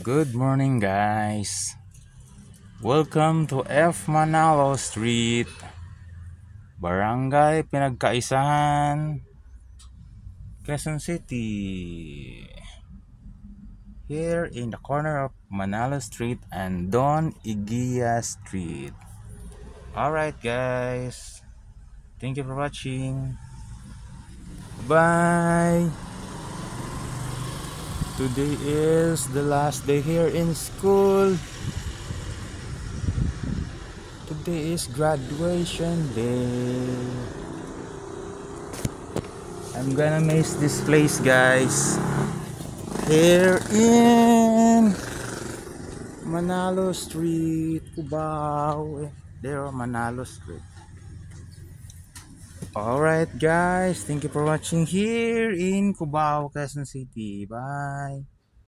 Good morning, guys. Welcome to F. Manalo Street, Barangay Pinagkaisahan, Quezon City. Here in the corner of Manalo Street and Don Igia Street. Alright, guys. Thank you for watching. Bye. Today is the last day here in school. Today is graduation day. I'm gonna miss this place, guys. Here in Manalo Street, Cubao. There, Manalo Street. Alright, guys. Thank you for watching here in Cubao, Quezon City. Bye.